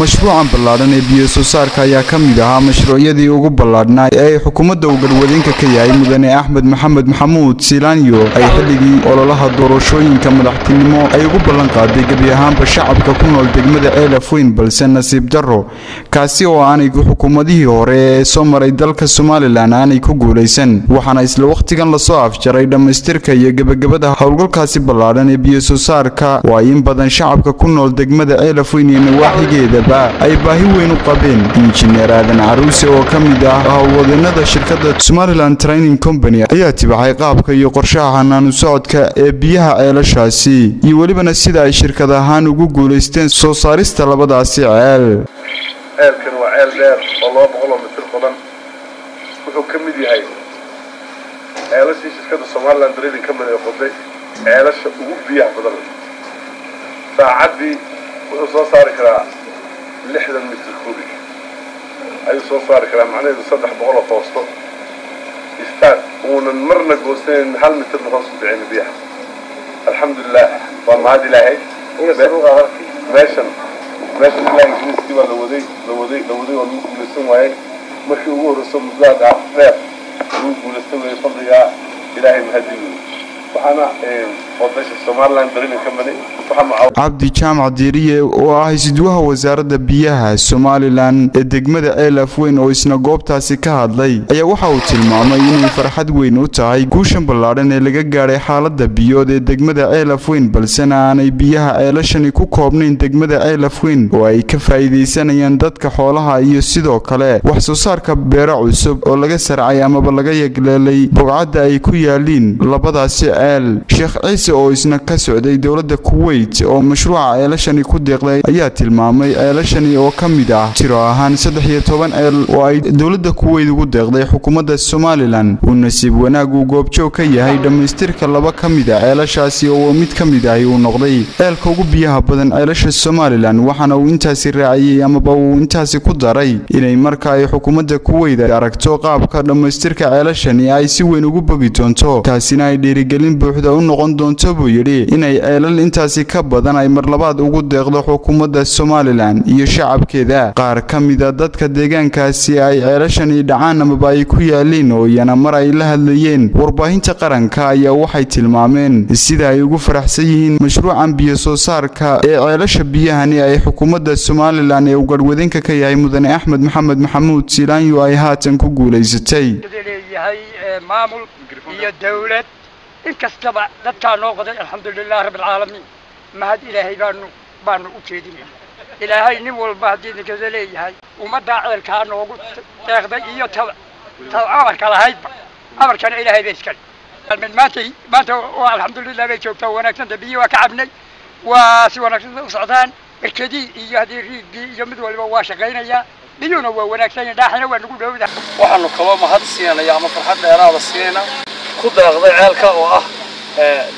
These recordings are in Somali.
mashruucan ballaaran ee biyo soo saarka ayaa ka mid ahaa mashruucyadii ugu ballaadhnaa ee xukuumadda uu garwadeenka ka yahay mudane Axmed Maxamed Maxamuud Silaanyo ay xilligii ololaha doorashooyinka madaxtinimo ay ugu ballan qaaday gabi ahaanba shacabka ku nool degmada Ceelafweyn balse nasiib darro kaasi oo aanay xukuumadihii hore ee soo maray dalka Soomaaliland aanay ku guuleysan waxaana isla waqtigan la soo afjaray dhamaystirka iyo gabagabada hawlgalkaasi ballaaran ee biyo soo saarka oo ay in badan shacabka ku nool degmada Ceelafweyn iyo nawaaxigeeda ay baahi weyn u qabeen injineer Aadan Caruuse oo ka mid ah hawlwadeenada shirkadda Somaliland Training Company ayaa tibacay qaabka iyo qorshaha hanaanu socodka ee biyaha ceelashaasi iyo walibana sida ay shirkad ahaan ugu guuleysteen soo saarista labadaasi ceelkan waa ceel dheer oo 200 mitir qodan wuxuu ka mid yahay ceelashii shirkadda Somaliland Training Company ee qoday ceelasha ugu biyaha badan saacadii wuxuu soo saari karaa 60 متر كوبي أي صار كلام معناه صدق بقوله فاصله يستاهل ونمرنا جوزين هل متر نخلص بعين بيها الحمد لله والله هذه لا هي ماشي لا يجلس كذا لودي والمسلم وهاي مش هو رسم زاد عفاف والمسلم يصلي إلهي مهدي وأنا وضعش Somaliland Training Company عبد جامع ديريه oo ah sidwaha wasaaradda biyaha Somaliland ee degmada Ceelafweyn oo isna goobtaasi ka hadlay ayaa waxa uu tilmaamay inay farxad weyn u tahay guushan ballaaran ee laga gaaray xaaladda biyood ee degmada Ceelafweyn balse aanay biyaha ceelashani ku koobnayn degmada Ceelafweyn oo ay ka faa'iideysanayaan dadka xoolaha iyo sidoo kale wax soo saarka beero cusub oo laga sarcay ama laga yagleelay bogcadda ay ku yaaliin labadaasi ceel Sheekh Ciise oo isna ka socday dawladda Kuwait oo mashruuca ceelashani ku deeqday ayaa tilmaamay ceelashani oo ka mid ah tiro ahaan 13 ceel oo ay dawladda Kuwait ugu deeqday xukuumadda Somaliland uu nasiib wanaag uu goobjoog ka yahay dhamaystirka laba ka mid ah ceelashaasi oo mid ka mid ah uu noqday ceelka ugu biyaha badan ceelasha Somaliland waxaana uu intaasi raaciyay ama uu intaasi ku daray inay marka ay xukuumadda Kuwait aragto qaabka dhamaystirka ceelashani ay si weyn ugu bogi doonto taasina ay dhiirigelin buuxda u noqon doonto buu yiri inay ceelal intaasi ka badan ay mar labaad ugu deeqdo xukuumadda Somaliland iyo shacabkeeda qaar ka mid ah dadka deegaankaasi ay ceelashani dhacaan ama ay ku yaaleen oo yana mar ay la hadlayeen warbaahinta qaranka ayaa waxay tilmaameen sida ay ugu faraxsan yihiin mashruucan biyo soo saarka ee ceelasha biyahani ay xukuumadda Somaliland ee garwadeenka ka yahay mudane Axmed Maxamed Maxamuud Silaanyo ay haatan ku guuleysatay maamul iyo dawlad in kastaba dadka noo qoday alxamdulillaah rabbil caalamiin mahad ilaahay baanu u jeedinay ilaahay nin walba hadii ka leeyahay umada ceelka noogu deeqday iyo amarka lahaydba amarkana ilaahay bay iska maanta waa alxamdulillaah bay joogtaa wanaagsan biyo waa ka cabnay waa si wanaagsan u socdaan irkadii iyo hadii riigii iyo mid walba waa shaqeynaya biyuna waa wanaagsan dhaaxina waa nagu dhowda waxaanu kaba mahad siinaya ama farxad dheeraad siinayna ku deeqday ceelka oo ah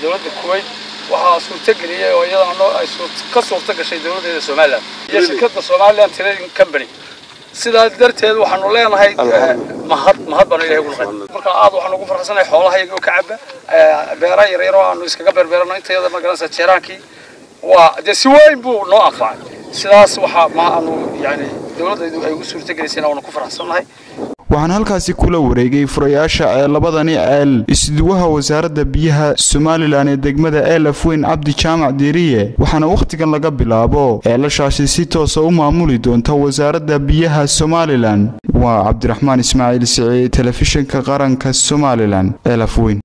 dawladda Kuwait waxa suurtageliyay oo iyadana ay ka suurta gashay dawladda Somaliland iyo shirkadda Somaliland Training Company sidaas darteed waxaanu leenahay mahad baan ilaahay ugu qaaday marka aad waxaanu ugu faraxsanahay xoolahayaga oo ka caba beeraha yaryar oo aanu iskaga beerbeerno intayada magaranaysa jeeraankii waa si weyn buu noo anfacay sidaas waxa ma aanu yani dawladda ay ugu suurtagelisay oo ku faraxsanahay waxaan halkaasi kula wareegay furayaasha labadani ceel isduwaha wasaaradda biyaha Somaliland ee degmada Ceelafweyn Cabdi Jaamac Diiriye waxaana waqtigan laga bilaabo ceelashaasi si toos ah u maamuli doonta wasaaradda biyaha Somaliland waa Cabdiraxmaan Ismaaciil Siciid telefishinka qaranka Somaliland Ceelafweyn